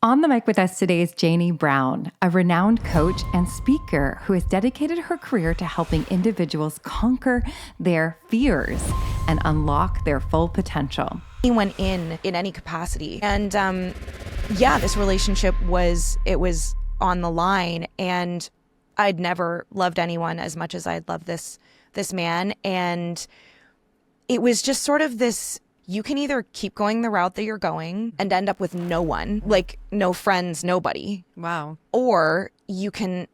On the mic with us today is Janey Brown, a renowned coach and speaker who has dedicated her career to helping individuals conquer their fears and unlock their full potential. Anyone in any capacity. And this relationship was on the line, and I'd never loved anyone as much as I'd loved this man. And it was just sort of this, you can either keep going the route that you're going and end up with no one, like no friends, nobody. Wow. Or you can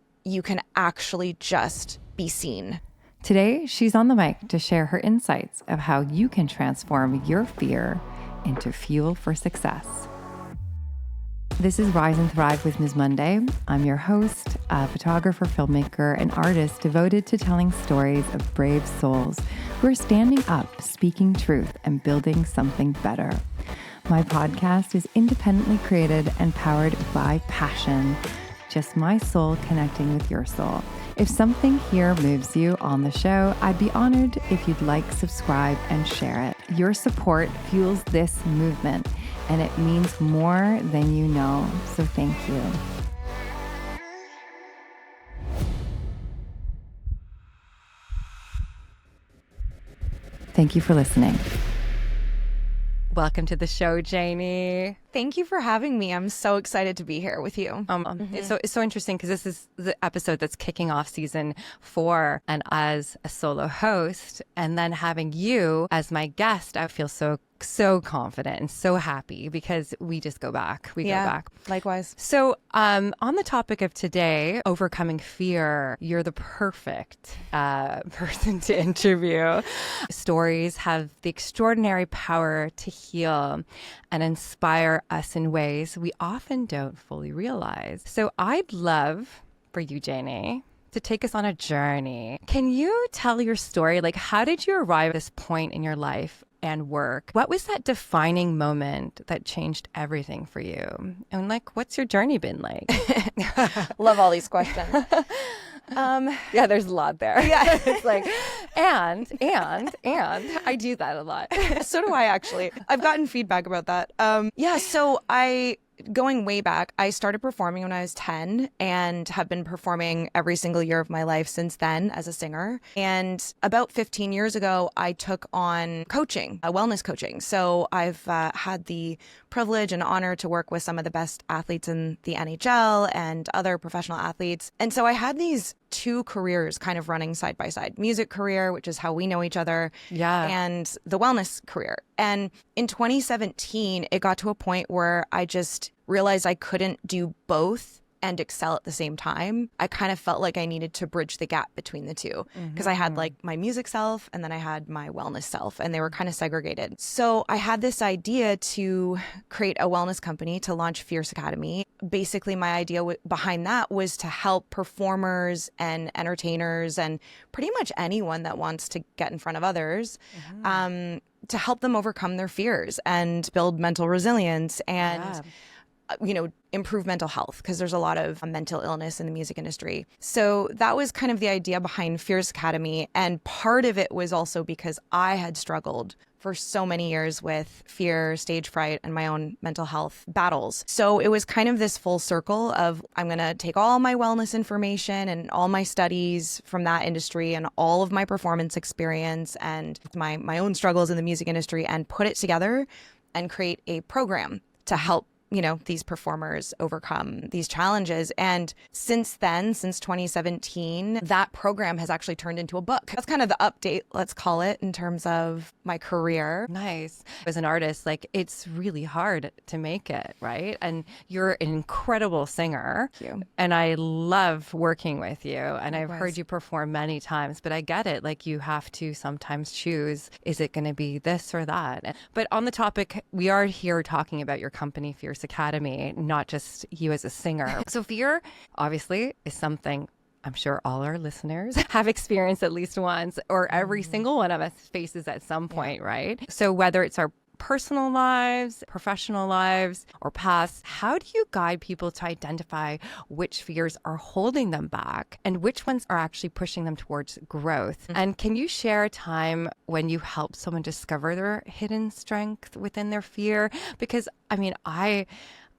actually just be seen. Today, she's on the mic to share her insights of how you can transform your fear into fuel for success. This is Rise and Thrive with Ms. Monday. I'm your host, a photographer, filmmaker, and artist devoted to telling stories of brave souls who are standing up, speaking truth, and building something better. My podcast is independently created and powered by passion, just my soul connecting with your soul. If something here moves you on the show, I'd be honored if you'd like, subscribe, and share it. Your support fuels this movement, and it means more than you know. So thank you. Thank you for listening. Welcome to the show, Janey. Thank you for having me. I'm so excited to be here with you. It's so interesting because this is the episode that's kicking off season 4, and as a solo host, and then having you as my guest, I feel so confident and so happy because we just go back. We go back. Likewise. So on the topic of today, overcoming fear, you're the perfect person to interview. Stories have the extraordinary power to heal and inspire us in ways we often don't fully realize. So I'd love for you, Janey, to take us on a journey. Can you tell your story? Like, how did you arrive at this point in your life and work? What was that defining moment that changed everything for you? And like, what's your journey been like? Love all these questions. Yeah, there's a lot there. Yeah. It's like, and I do that a lot. So do I, actually. I've gotten feedback about that. Going way back, I started performing when I was 10 and have been performing every single year of my life since then as a singer. And about 15 years ago, I took on coaching, wellness coaching. So I've had the privilege and honor to work with some of the best athletes in the NHL and other professional athletes. And so I had these 2 careers kind of running side by side: music career, which is how we know each other, and the wellness career. And in 2017, it got to a point where I just realized I couldn't do both and excel at the same time. I kind of felt like I needed to bridge the gap between the two because I had like my music self and then I had my wellness self, and they were kind of segregated. So I had this idea to create a wellness company to launch Fierce Academy. Basically, my idea behind that was to help performers and entertainers and pretty much anyone that wants to get in front of others, to help them overcome their fears and build mental resilience and improve mental health, because there's a lot of mental illness in the music industry. So that was kind of the idea behind Fierce Academy. And part of it was also because I had struggled for so many years with fear, stage fright, and my own mental health battles. So it was kind of this full circle of, I'm going to take all my wellness information and all my studies from that industry and all of my performance experience and my own struggles in the music industry and put it together and create a program to help these performers overcome these challenges. And since then, since 2017, that program has actually turned into a book. That's kind of the update, let's call it, in terms of my career. Nice. As an artist, like, it's really hard to make it, right? And you're an incredible singer. Thank you. And I love working with you. And I've Likewise. heard you perform many times, but I get it. Like, you have to sometimes choose, is it going to be this or that? But on the topic, we are here talking about your company, Fierce Academy, not just you as a singer. So fear, obviously, is something I'm sure all our listeners have experienced at least once, or every single one of us faces at some point, right? So whether it's our personal lives, professional lives, or past, how do you guide people to identify which fears are holding them back and which ones are actually pushing them towards growth? And can you share a time when you helped someone discover their hidden strength within their fear? Because I mean,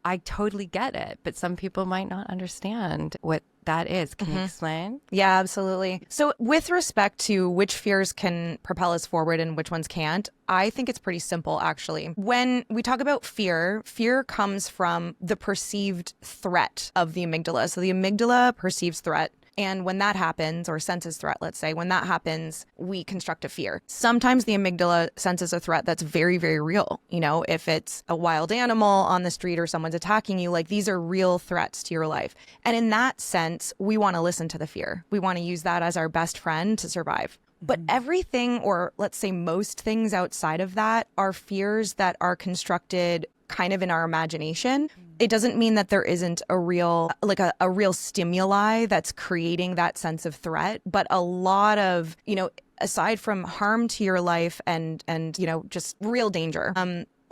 I totally get it, but some people might not understand what that is. Can you explain? Yeah, absolutely. So with respect to which fears can propel us forward and which ones can't, I think it's pretty simple, actually. When we talk about fear, fear comes from the perceived threat of the amygdala. So the amygdala perceives threat. And when that happens, or senses threat, let's say, when that happens, we construct a fear. Sometimes the amygdala senses a threat that's very, very real. You know, if it's a wild animal on the street or someone's attacking you, like these are real threats to your life. And in that sense, we want to listen to the fear. We want to use that as our best friend to survive. But everything, or let's say most things outside of that, are fears that are constructed kind of in our imagination. It doesn't mean that there isn't a real, like a real stimuli that's creating that sense of threat. But a lot of, you know, aside from harm to your life and you know, just real danger,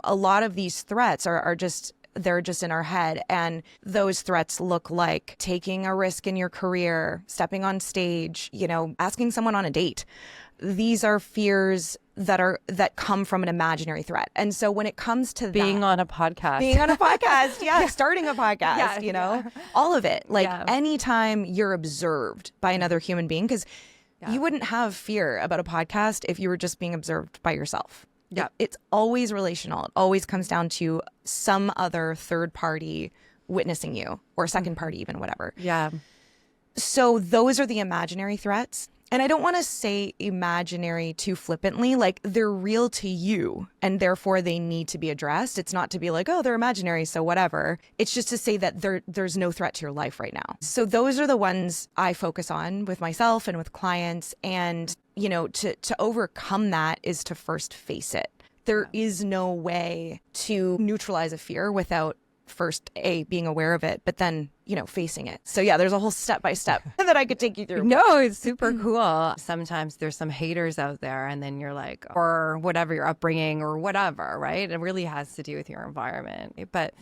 a lot of these threats are just, they're just in our head. And those threats look like taking a risk in your career, stepping on stage, you know, asking someone on a date. These are fears that come from an imaginary threat. And so when it comes to being on a podcast, yeah, starting a podcast, you know, all of it, like anytime you're observed by another human being, because you wouldn't have fear about a podcast if you were just being observed by yourself. Yeah, it's always relational. It always comes down to some other third party witnessing you, or second party, even, whatever. Yeah. So those are the imaginary threats. And I don't want to say imaginary too flippantly, like they're real to you and therefore they need to be addressed. It's not to be like, oh, they're imaginary, so whatever. It's just to say that there's no threat to your life right now. So those are the ones I focus on with myself and with clients. And, you know, to overcome that is to first face it. There is no way to neutralize a fear without first being aware of it, but then, you know, facing it. So yeah, there's a whole step by step that I could take you through. No, it's super cool. Sometimes there's some haters out there and then you're like, or whatever, your upbringing or whatever, right? It really has to do with your environment. But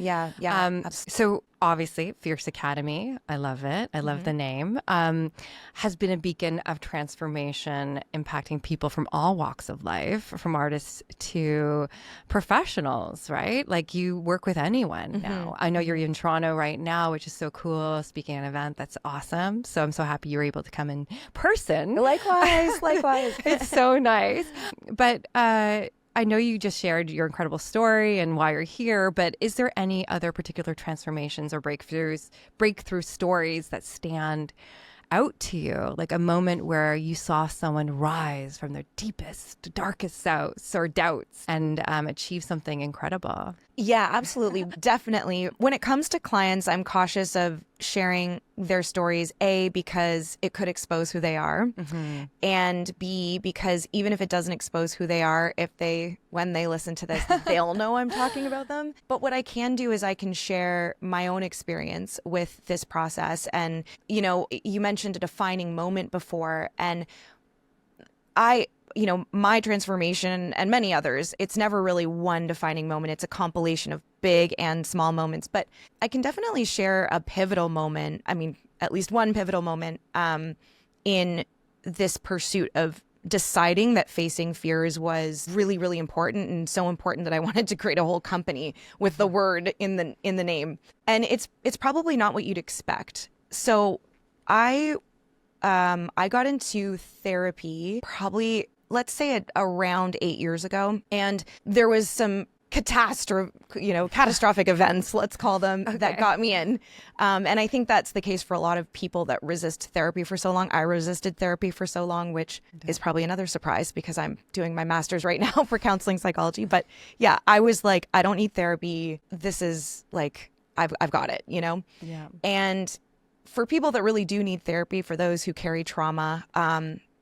so obviously Fierce Academy, I love it. I love the name, has been a beacon of transformation, impacting people from all walks of life, from artists to professionals, right? Like you work with anyone now. I know you're in Toronto right now, which is so cool, speaking at an event. That's awesome. So I'm so happy you were able to come in person. Likewise. It's so nice. But I know you just shared your incredible story and why you're here, but is there any other particular transformations or breakthrough stories that stand out to you, like a moment where you saw someone rise from their deepest, darkest doubts and achieve something incredible? Yeah, absolutely. Definitely. When it comes to clients, I'm cautious of sharing their stories, A, because it could expose who they are, and B, because even if it doesn't expose who they are, when they listen to this, they'll know I'm talking about them. But what I can do is I can share my own experience with this process. And, you know, you mentioned a defining moment before, and my transformation and many others, it's never really one defining moment. It's a compilation of big and small moments. But I can definitely share a pivotal moment. I mean, at least one pivotal moment in this pursuit of deciding that facing fears was really, really important, and so important that I wanted to create a whole company with the word in the name. And it's probably not what you'd expect. So I got into therapy probably, let's say, around 8 years ago. And there was some catastrophic events, let's call them, that got me in. And I think that's the case for a lot of people that resist therapy for so long. I resisted therapy for so long, which is probably another surprise because I'm doing my master's right now for counseling psychology. But yeah, I was like, I don't need therapy. This is like, I've got it, you know? Yeah. And for people that really do need therapy, for those who carry trauma,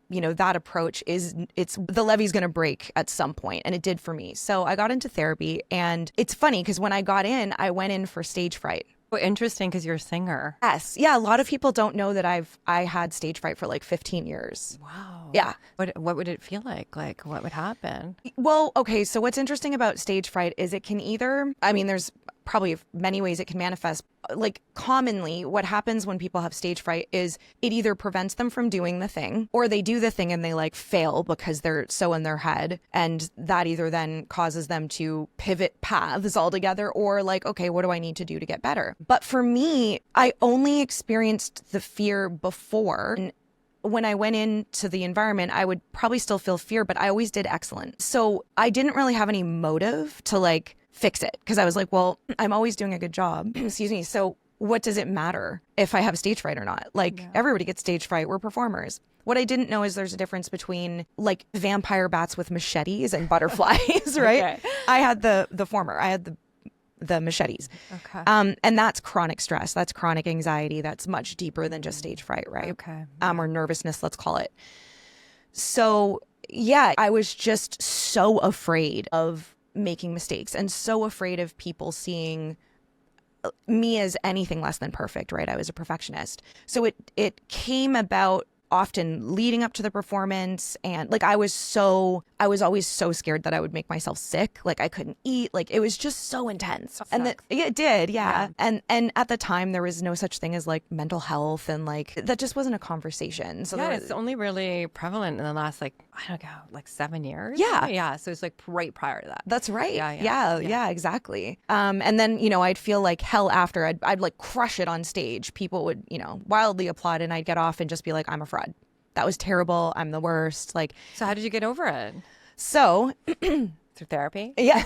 that approach the levee's going to break at some point, and it did for me. So I got into therapy, and it's funny because when I got in, I went in for stage fright. Oh, interesting, because you're a singer. Yes. Yeah. A lot of people don't know that I had stage fright for like 15 years. Wow. Yeah. What would it feel like? Like, what would happen? Well, okay. So what's interesting about stage fright is it can either, there's probably many ways it can manifest. Like commonly what happens when people have stage fright is it either prevents them from doing the thing, or they do the thing and they like fail because they're so in their head. And that either then causes them to pivot paths altogether, or like, okay, what do I need to do to get better? But for me, I only experienced the fear before. And when I went into the environment, I would probably still feel fear, but I always did excellent. So I didn't really have any motive to like fix it, because I was like, well, I'm always doing a good job. Excuse me. So what does it matter if I have stage fright or not? Like everybody gets stage fright. We're performers. What I didn't know is there's a difference between like vampire bats with machetes and butterflies, right? Okay. I had the former. I had the machetes. Okay. And that's chronic stress. That's chronic anxiety. That's much deeper than just stage fright, right? Okay. Or nervousness, let's call it. So yeah, I was just so afraid of making mistakes and so afraid of people seeing me as anything less than perfect, right? I was a perfectionist. So it came about often leading up to the performance, and like I was always so scared that I would make myself sick. Like I couldn't eat. Like it was just so intense. And it did, yeah. And at the time there was no such thing as like mental health, and like that just wasn't a conversation. So it's only really prevalent in the last like, I don't know, like 7 years. Yeah. So it's like right prior to that. That's right. Yeah, exactly. And then, you know, I'd feel like hell after. I'd like crush it on stage. People would, you know, wildly applaud, and I'd get off and just be like, I'm a fraud. That was terrible. I'm the worst. Like, so how did you get over it? So through therapy? Yeah.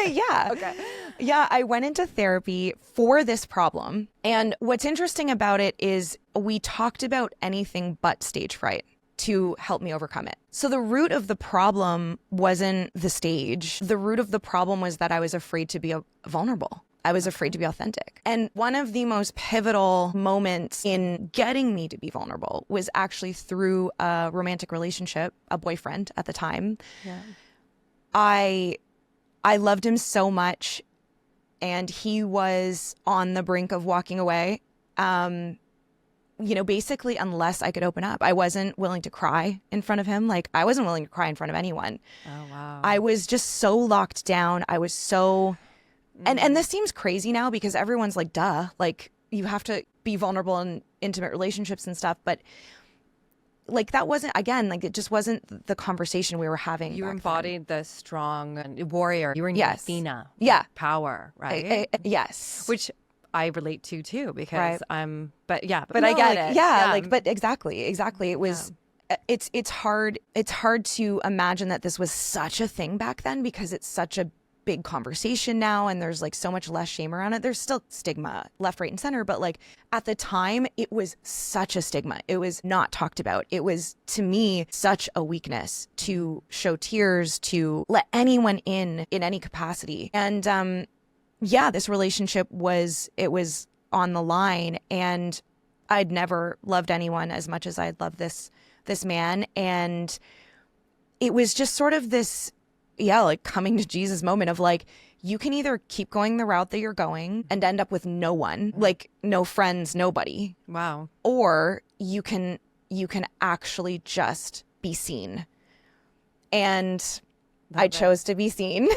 Yeah. Okay. Yeah. I went into therapy for this problem. And what's interesting about it is we talked about anything but stage fright to help me overcome it. So the root of the problem wasn't the stage. The root of the problem was that I was afraid to be vulnerable. I was afraid to be authentic. And one of the most pivotal moments in getting me to be vulnerable was actually through a romantic relationship, a boyfriend at the time. Yeah. I loved him so much, and he was on the brink of walking away. You know, basically, unless I could open up. I wasn't willing to cry in front of him. Like, I wasn't willing to cry in front of anyone. Oh, wow. I was just so locked down. I was so... And this seems crazy now because everyone's like, duh, like you have to be vulnerable in intimate relationships and stuff. But like that wasn't, again, like it just wasn't the conversation we were having. You embodied the strong warrior. You were in Athena. Yeah. Power, right? Yes. Which I relate to too, because I'm, but no, I get it. Yeah. Like, but exactly. It was, it's hard to imagine that this was such a thing back then, because it's such a big conversation now, and there's like so much less shame around it. There's still stigma left, right, and center, but like at the time it was such a stigma. It was not talked about. It was, to me, such a weakness to show tears, to let anyone in any capacity. And this relationship was on the line, and I'd never loved anyone as much as I'd loved this man. And it was just sort of this like coming to Jesus moment of like, you can either keep going the route that you're going and end up with no one, like no friends, nobody. Wow. Or you can actually just be seen. And I chose to be seen.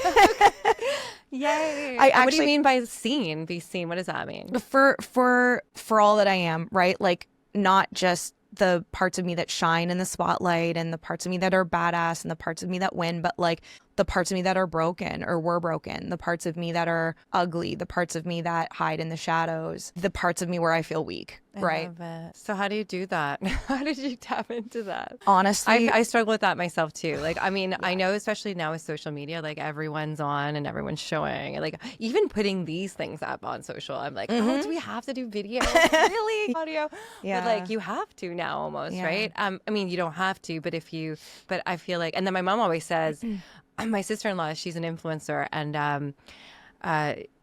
Yay. What do you mean by seen? Be seen. What does that mean? For all that I am, right? Like not just the parts of me that shine in the spotlight and the parts of me that are badass and the parts of me that win, but like the parts of me that are broken or were broken, the parts of me that are ugly, the parts of me that hide in the shadows, the parts of me where I feel weak, right? I love it. So how do you do that? How did you tap into that? Honestly, I struggle with that myself too. Like, I mean, I know especially now with social media, like everyone's on and everyone's showing, like even putting these things up on social, I'm like, oh, do we have to do video? Really? Audio? Yeah. But like you have to now almost, right? I mean, you don't have to, but but I feel like, and then my mom always says, my sister-in-law, she's an influencer, and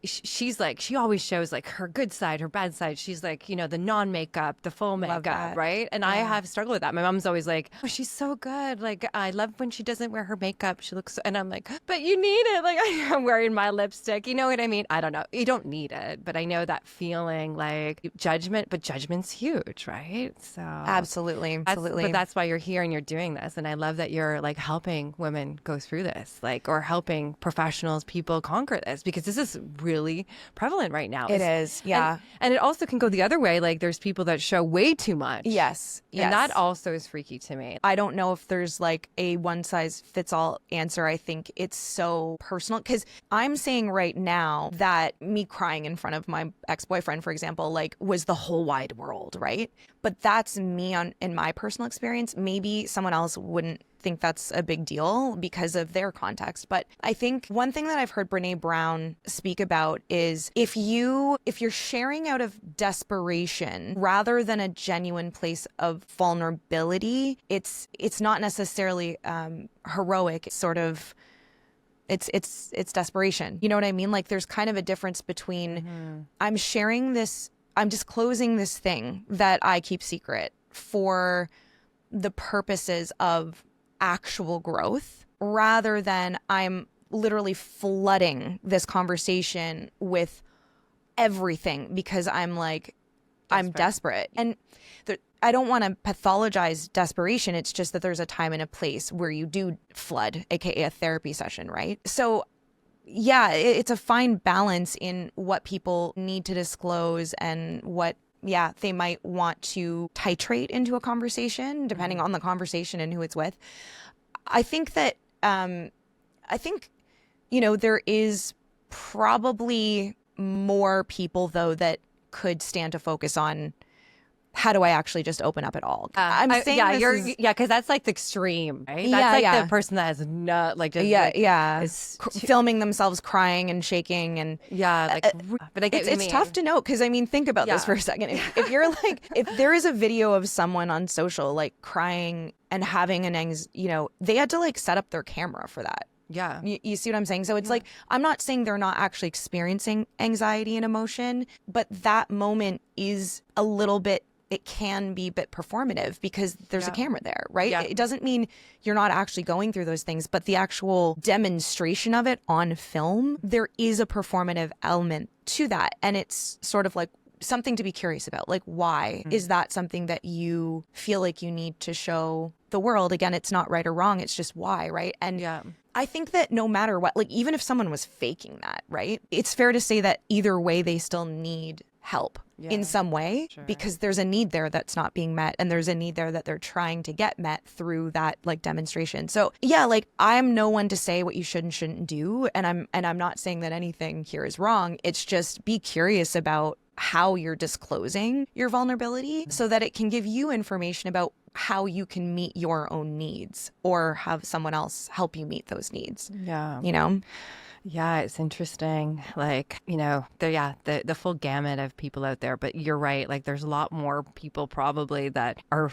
she's like, she always shows like her good side, her bad side. She's like, you know, the non-makeup, the full makeup, right? And I have struggled with that. My mom's always like, oh, she's so good. Like, I love when she doesn't wear her makeup. She looks, and I'm like, but you need it. Like, I'm wearing my lipstick. You know what I mean? I don't know. You don't need it, but I know that feeling like judgment, but judgment's huge, right? So absolutely. But that's why you're here and you're doing this. And I love that you're like helping women go through this, like, or helping professionals, people conquer this, because this is really really prevalent right now. It is, yeah. And it also can go the other way. Like there's people that show way too much. Yes. And that also is freaky to me. I don't know if there's like a one size fits all answer. I think it's so personal because I'm saying right now that me crying in front of my ex-boyfriend, for example, like was the whole wide world, right? But that's me in my personal experience. Maybe someone else wouldn't think that's a big deal because of their context. But I think one thing that I've heard Brene Brown speak about is if you're sharing out of desperation rather than a genuine place of vulnerability, it's not necessarily heroic. It's sort of it's desperation. You know what I mean? Like there's kind of a difference between I'm sharing this, I'm disclosing this thing that I keep secret for the purposes of actual growth rather than I'm literally flooding this conversation with everything because I'm like, I'm desperate. And I don't want to pathologize desperation. It's just that there's a time and a place where you do flood, aka a therapy session, right? So yeah, it's a fine balance in what people need to disclose and what they might want to titrate into a conversation depending on the conversation and who it's with. I think that, there is probably more people though that could stand to focus on how do I actually just open up at all? I'm saying because that's like the extreme, right? That's like the person that has filming themselves crying and shaking and but I get it's tough to know because I mean think about this for a second. If you're like if there is a video of someone on social like crying and having they had to like set up their camera for that. Yeah. You see what I'm saying? So it's like, I'm not saying they're not actually experiencing anxiety and emotion, but that moment is a little bit, it can be a bit performative because there's a camera there, right? Yeah. It doesn't mean you're not actually going through those things, but the actual demonstration of it on film, there is a performative element to that. And it's sort of like something to be curious about. Like, why is that something that you feel like you need to show the world? Again, it's not right or wrong. It's just why, right? And I think that no matter what, like even if someone was faking that, right? It's fair to say that either way, they still need help in some way because there's a need there that's not being met and there's a need there that they're trying to get met through that like demonstration. So like I'm no one to say what you should and shouldn't do. And I'm not saying that anything here is wrong. It's just be curious about how you're disclosing your vulnerability so that it can give you information about how you can meet your own needs or have someone else help you meet those needs. Yeah, it's interesting. Like, the full gamut of people out there. But you're right. Like, there's a lot more people probably that are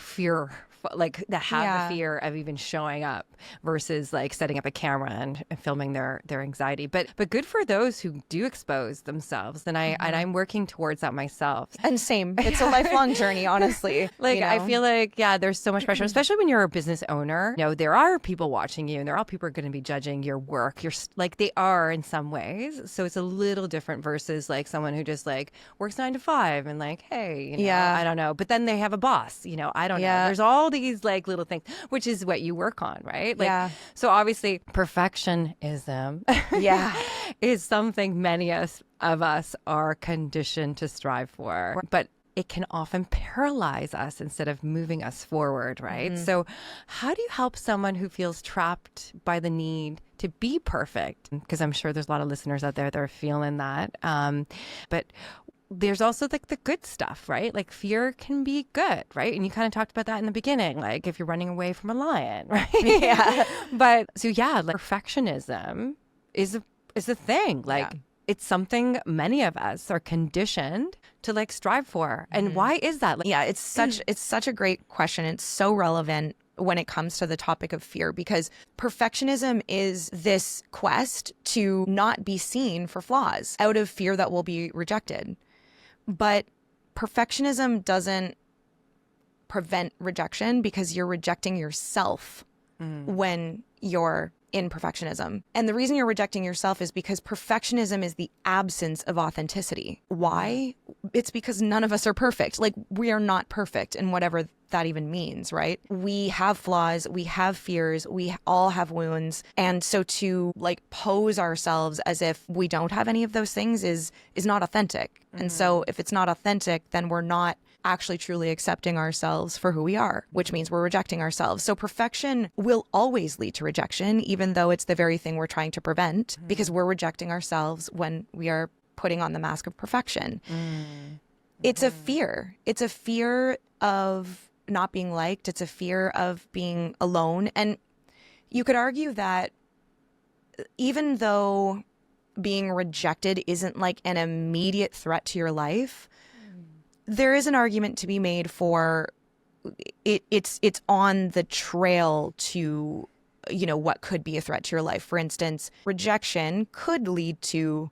that have the fear of even showing up versus like setting up a camera and filming their anxiety. But good for those who do expose themselves. And I'm working towards that myself. And same. It's a lifelong journey, honestly. I feel like, there's so much pressure, especially when you're a business owner. There are people watching you and there are people who are going to be judging your work. You're like, they are in some ways. So it's a little different versus like someone who just like works 9 to 5 and like, hey, I don't know. But then they have a boss, I don't know. There's all these like little things, which is what you work on, right? So obviously perfectionism is something many of us are conditioned to strive for, but it can often paralyze us instead of moving us forward, right? So how do you help someone who feels trapped by the need to be perfect? Because I'm sure there's a lot of listeners out there that are feeling that. But there's also like the good stuff, right? Like fear can be good, right? And you kind of talked about that in the beginning, like if you're running away from a lion, right? Yeah. But so like perfectionism is a thing. Like it's something many of us are conditioned to like strive for. And why is that? It's such a great question. It's so relevant when it comes to the topic of fear because perfectionism is this quest to not be seen for flaws out of fear that we'll be rejected. But perfectionism doesn't prevent rejection because you're rejecting yourself when you're in perfectionism. And the reason you're rejecting yourself is because perfectionism is the absence of authenticity. Why? It's because none of us are perfect. Like we are not perfect in whatever that even means, right? We have flaws, we have fears, we all have wounds. And so to like pose ourselves as if we don't have any of those things is not authentic. And so if it's not authentic, then we're not actually truly accepting ourselves for who we are, which means we're rejecting ourselves. So perfection will always lead to rejection, even though it's the very thing we're trying to prevent, because we're rejecting ourselves when we are putting on the mask of perfection. It's a fear. It's a fear of not being liked. It's a fear of being alone. And you could argue that even though being rejected isn't like an immediate threat to your life, there is an argument to be made for it's on the trail to, you know, what could be a threat to your life. For instance, rejection could lead to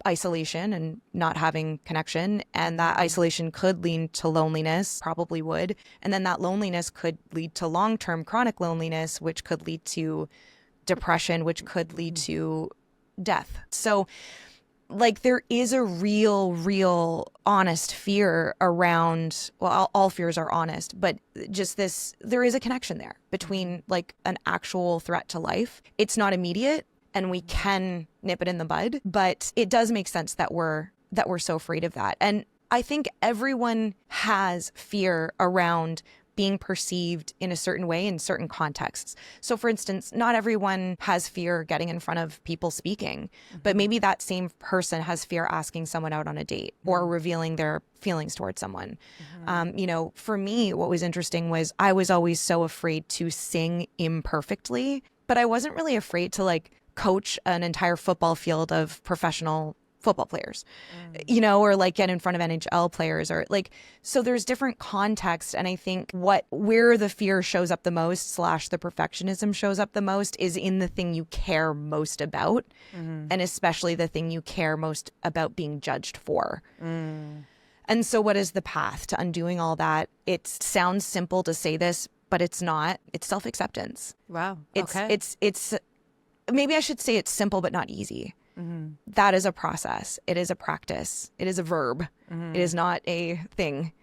isolation and not having connection. And that isolation could lead to loneliness, probably would. And then that loneliness could lead to long-term chronic loneliness, which could lead to depression, which could lead to death. So like there is a real honest fear around, well, all fears are honest, but just this, there is a connection there between like an actual threat to life. It's not immediate and we can nip it in the bud, but it does make sense that we're so afraid of that. And I think everyone has fear around being perceived in a certain way in certain contexts. So for instance, not everyone has fear getting in front of people speaking, but maybe that same person has fear asking someone out on a date or revealing their feelings towards someone. You know, for me, what was interesting was I was always so afraid to sing imperfectly, but I wasn't really afraid to like coach an entire football field of professional football players, you know, or like get in front of NHL players or like, so there's different contexts. And I think where the fear shows up the most / the perfectionism shows up the most is in the thing you care most about. And especially the thing you care most about being judged for. And so what is the path to undoing all that? It sounds simple to say this, but it's not. It's self-acceptance. Wow. It's maybe I should say it's simple, but not easy. That is a process. It is a practice. It is a verb. It is not a thing.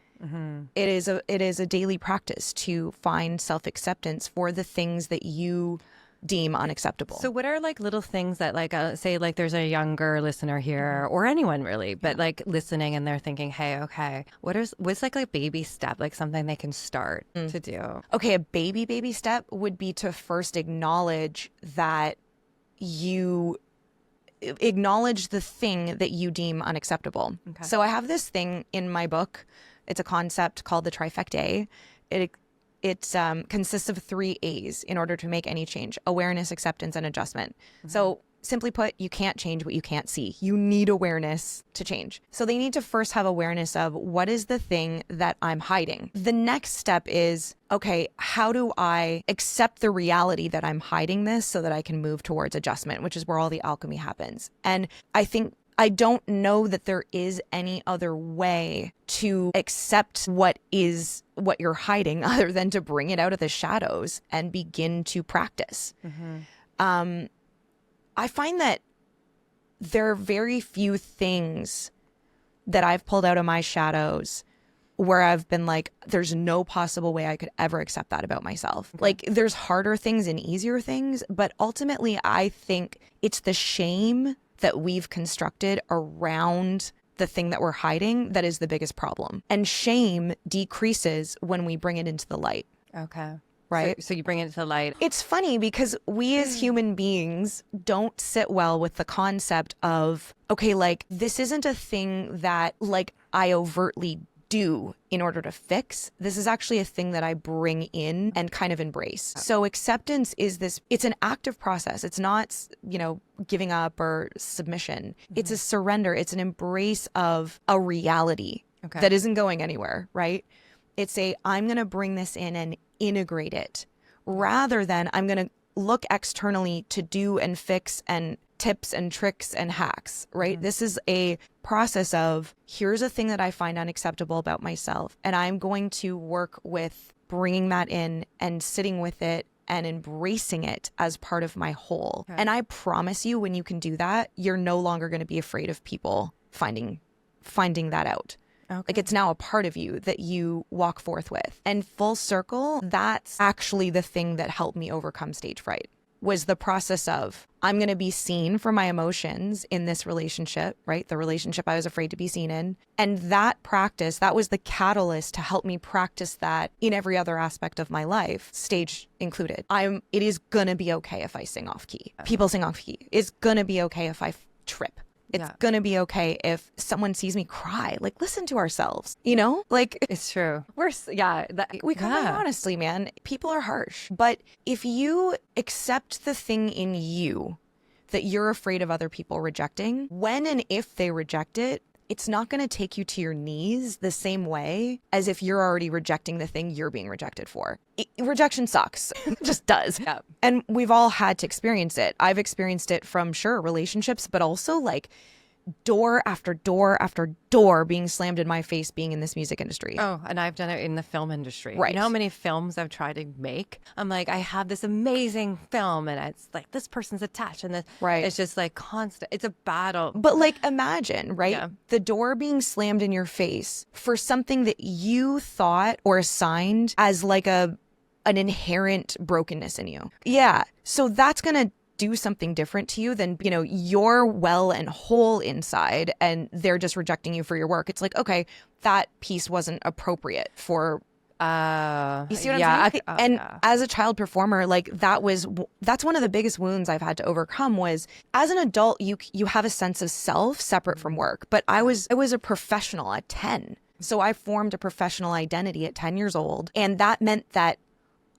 It is a daily practice to find self-acceptance for the things that you deem unacceptable. So what are like little things that like, say like there's a younger listener here or anyone really, but like listening and they're thinking, hey, okay, what's like a baby step, like something they can start to do? Okay, a baby step would be to first acknowledge that you acknowledge the thing that you deem unacceptable. Okay. So I have this thing in my book. It's a concept called the trifecta. It consists of 3 A's in order to make any change: awareness, acceptance, and adjustment. So simply put, you can't change what you can't see. You need awareness to change. So they need to first have awareness of what is the thing that I'm hiding. The next step is, okay, how do I accept the reality that I'm hiding this so that I can move towards adjustment, which is where all the alchemy happens. And I don't know that there is any other way to accept what you're hiding other than to bring it out of the shadows and begin to practice. I find that there are very few things that I've pulled out of my shadows where I've been like, there's no possible way I could ever accept that about myself. Okay. Like there's harder things and easier things, but ultimately I think it's the shame that we've constructed around the thing that we're hiding that is the biggest problem. And shame decreases when we bring it into the light. Okay. Right? So you bring it to the light. It's funny because we as human beings don't sit well with the concept of, okay, like this isn't a thing that like I overtly do in order to fix. This is actually a thing that I bring in and kind of embrace. So acceptance is it's an active process. It's not, you know, giving up or submission. It's a surrender. It's an embrace of a reality that isn't going anywhere, right? It's I'm going to bring this in and integrate it rather than I'm going to look externally to do and fix and tips and tricks and hacks, right? This is a process of here's a thing that I find unacceptable about myself. And I'm going to work with bringing that in and sitting with it and embracing it as part of my whole. Okay. And I promise you, when you can do that, you're no longer going to be afraid of people finding that out. Okay. Like it's now a part of you that you walk forth with. And full circle, that's actually the thing that helped me overcome stage fright, was the process of, I'm going to be seen for my emotions in this relationship, right? The relationship I was afraid to be seen in. And that practice, that was the catalyst to help me practice that in every other aspect of my life, stage included. It is going to be okay if I sing off key. People sing off key. It's going to be okay if I trip. It's going to be okay if someone sees me cry. Like, listen to ourselves, you know? Like, It's true. we come out honestly, man. People are harsh. But if you accept the thing in you that you're afraid of other people rejecting, when and if they reject it, it's not going to take you to your knees the same way as if you're already rejecting the thing you're being rejected for. Rejection sucks. It just does. Yeah. And we've all had to experience it. I've experienced it from, sure, relationships, but also like door after door after door being slammed in my face being in this music industry. Oh, and I've done it in the film industry. Right. You know how many films I've tried to make? I'm like, I have this amazing film and it's like this person's attached and Right. It's just like constant. It's a battle. But like imagine, right? Yeah. The door being slammed in your face for something that you thought or assigned as like an inherent brokenness in you. Yeah. So that's going to do something different to you than, you know, you're well and whole inside and they're just rejecting you for your work. It's like, okay, that piece wasn't appropriate for you see what I'm saying? As a child performer, like that's one of the biggest wounds I've had to overcome was as an adult, you have a sense of self separate from work. But I was a professional at 10. So I formed a professional identity at 10 years old. And that meant that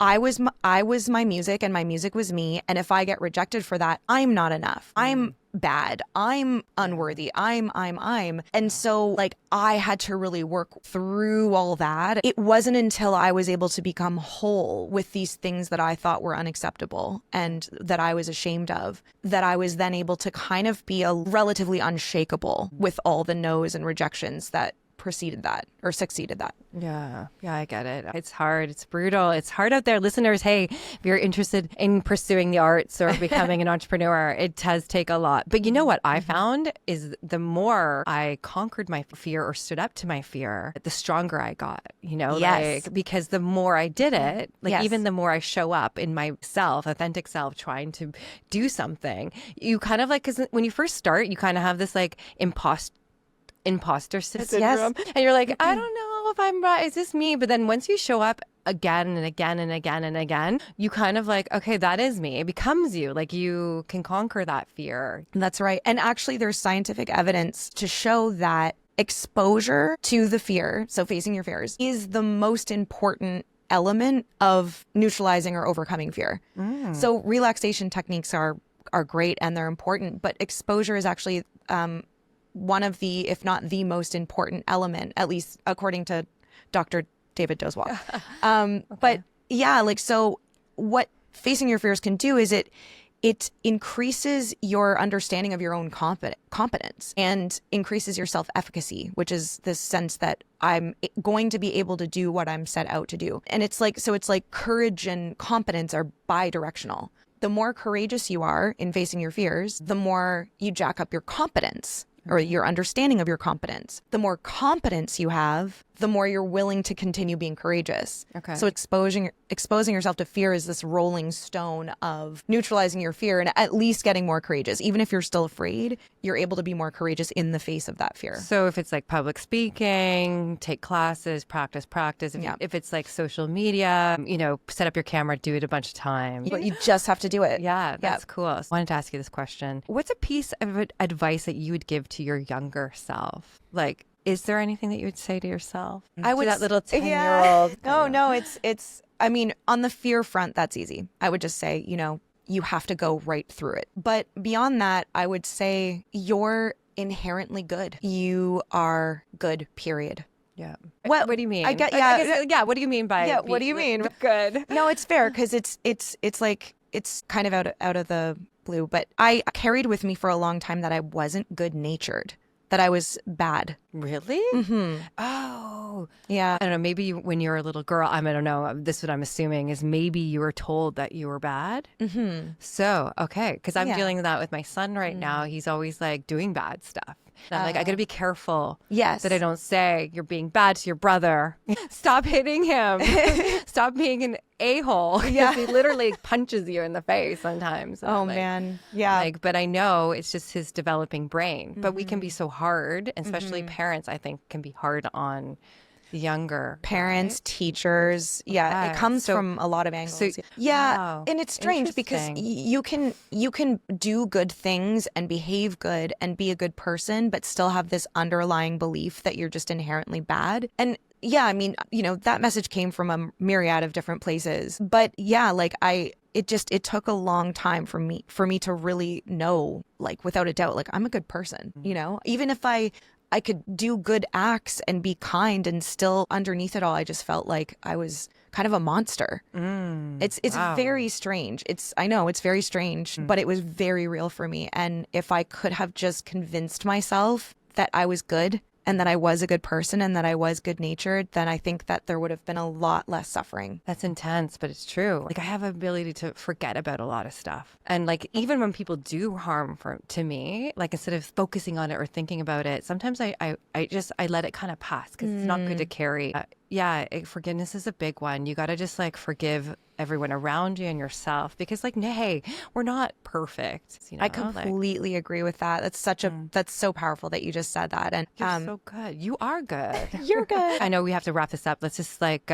I was my music and my music was me. And if I get rejected for that, I'm not enough. I'm bad. I'm unworthy. I'm. And so like I had to really work through all that. It wasn't until I was able to become whole with these things that I thought were unacceptable and that I was ashamed of, that I was then able to kind of be a relatively unshakable with all the no's and rejections that preceded that or succeeded that. Yeah, I get it. It's hard. It's brutal. It's hard out there. Listeners, hey, if you're interested in pursuing the arts or becoming an entrepreneur, it does take a lot. But you know what I found is the more I conquered my fear or stood up to my fear, the stronger I got, you know, like, because the more I did it, like even the more I show up in myself, authentic self, trying to do something, you kind of like, because when you first start, you kind of have this like imposter syndrome. And you're like, I don't know if I'm right. Is this me? But then once you show up again and again and again and again, you kind of like, okay, that is me. It becomes you. Like you can conquer that fear. That's right. And actually there's scientific evidence to show that exposure to the fear, so facing your fears, is the most important element of neutralizing or overcoming fear. So relaxation techniques are great and they're important, but exposure is actually one of the, if not the most important element, at least according to Dr. David Doswell. But yeah, like, so what facing your fears can do is it increases your understanding of your own competence and increases your self-efficacy, which is this sense that I'm going to be able to do what I'm set out to do. And it's like courage and competence are bi-directional. The more courageous you are in facing your fears, the more you jack up your competence or your understanding of your competence. The more competence you have, the more you're willing to continue being courageous. Okay. So exposing yourself to fear is this rolling stone of neutralizing your fear and at least getting more courageous. Even if you're still afraid, you're able to be more courageous in the face of that fear. So if it's like public speaking, take classes, practice. If it's like social media, you know, set up your camera, do it a bunch of times. But you just have to do it. Yeah, that's cool. I wanted to ask you this question. What's a piece of advice that you would give to your younger self? Like, is there anything that you would say to yourself? I would, to that little 10-year-old. No, it's, I mean, on the fear front, that's easy. I would just say, you know, you have to go right through it. But beyond that, I would say you're inherently good. You are good, period. Yeah. What do you mean? I guess, what do you mean by what do you mean? Good. No, it's fair because it's like, it's kind of out of the blue, but I carried with me for a long time that I wasn't good natured, that I was bad. Really? Mm-hmm. Oh. Yeah. I don't know. Maybe when you were a little girl, I don't know. This is what I'm assuming is maybe you were told that you were bad. Mm-hmm. So, okay. Because I'm dealing with that with my son right now. He's always like doing bad stuff. I'm like, I got to be careful Yes. that I don't say you're being bad to your brother. Stop hitting him. Stop being an a-hole. Because he literally punches you in the face sometimes. Oh, man. Yeah. Like, but I know it's just his developing brain. But we can be so hard, especially parents, I think, can be hard on the younger parents, right? teachers. Yeah. Okay. It comes from a lot of angles. Wow. And it's strange because you can do good things and behave good and be a good person, but still have this underlying belief that you're just inherently bad. And yeah, I mean, that message came from a myriad of different places. But yeah, like it took a long time for me to really know, like, without a doubt, like, I'm a good person, even if I could do good acts and be kind, and still underneath it all, I just felt like I was kind of a monster. It's wow. Very strange. I know it's very strange, but it was very real for me. And if I could have just convinced myself that I was good and that I was a good person and that I was good natured, then I think that there would have been a lot less suffering. That's intense, but it's true. Like, I have an ability to forget about a lot of stuff. And like, even when people do harm to me, like, instead of focusing on it or thinking about it, sometimes I let it kind of pass because it's not good to carry. Forgiveness is a big one. You got to just like forgive everyone around you and yourself, because like, hey, we're not perfect. I completely agree with that. That's so powerful that you just said that. And you're so good. You are good. You're good. I know we have to wrap this up. Let's just like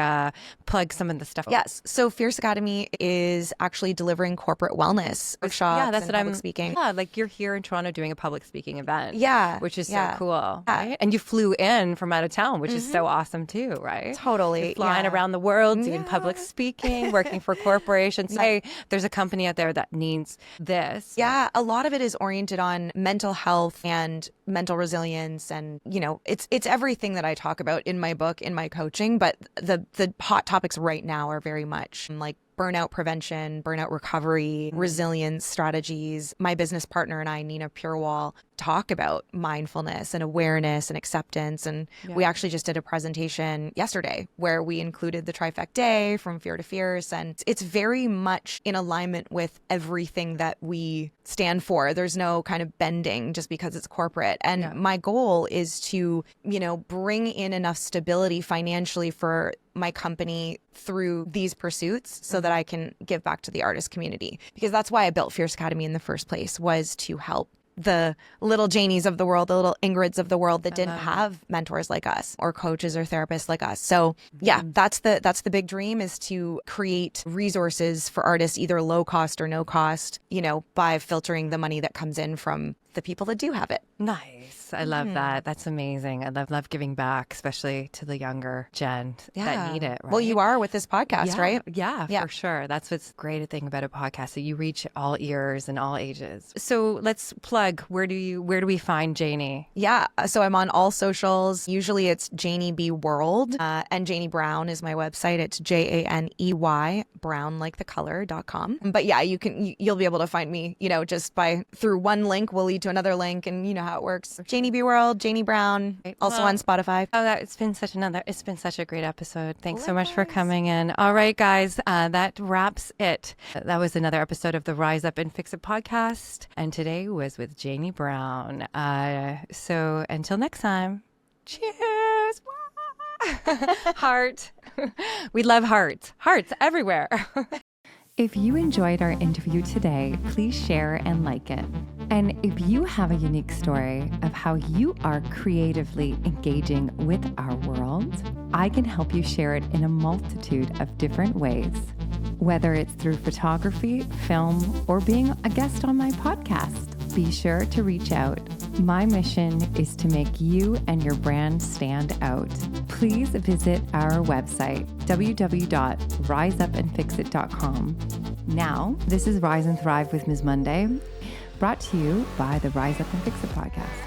plug some of the stuff. Yes. So Fierce Academy is actually delivering corporate wellness workshops. Yeah, that's what I'm speaking. Yeah, like you're here in Toronto doing a public speaking event. Yeah. Which is so cool. Right? And you flew in from out of town, which is so awesome too, right? Totally. You're flying around the world, doing public speaking, working for corporations. Hey, there's a company out there that needs this. Yeah, a lot of it is oriented on mental health and mental resilience, and it's everything that I talk about in my book, in my coaching. But the hot topics right now are very much like burnout prevention, burnout recovery, resilience strategies. My business partner and I, Nina Purewal, talk about mindfulness and awareness and acceptance. And we actually just did a presentation yesterday where we included the trifecta from Fear to Fierce. And it's very much in alignment with everything that we stand for. There's no kind of bending just because it's corporate. And my goal is to, bring in enough stability financially for my company through these pursuits so that I can give back to the artist community. Because that's why I built Fierce Academy in the first place, was to help the little Janeys of the world, the little Ingrids of the world that didn't have mentors like us or coaches or therapists like us. So yeah, that's the big dream, is to create resources for artists, either low cost or no cost, by filtering the money that comes in from the people that do have it. Nice. I love that. That's amazing. I love giving back, especially to the younger gen that need it. Right? Well, you are with this podcast, right? Yeah, for sure. That's what's great thing about a podcast, that you reach all ears and all ages. So let's plug. Where do we find Janey? Yeah. So I'm on all socials. Usually it's Janey B World, and Janey Brown is my website. It's JANEY Brown, like the color.com. But yeah, you'll be able to find me, just through one link will lead to another link, and you know how it works. Janey B World, Janey Brown, also on Spotify. It's been such a great episode. Thanks so much for coming in. All right, guys, that wraps it. That was another episode of the Rise Up and Fix It podcast, and today was with Janey Brown. So until next time, cheers. Heart. We love hearts everywhere. If you enjoyed our interview today, please share and like it. And if you have a unique story of how you are creatively engaging with our world, I can help you share it in a multitude of different ways. Whether it's through photography, film, or being a guest on my podcast, be sure to reach out. My mission is to make you and your brand stand out. Please visit our website, www.riseupandfixit.com. Now, this is Rise and Thrive with Ms. Monday, brought to you by the Rise Up and Fix It podcast.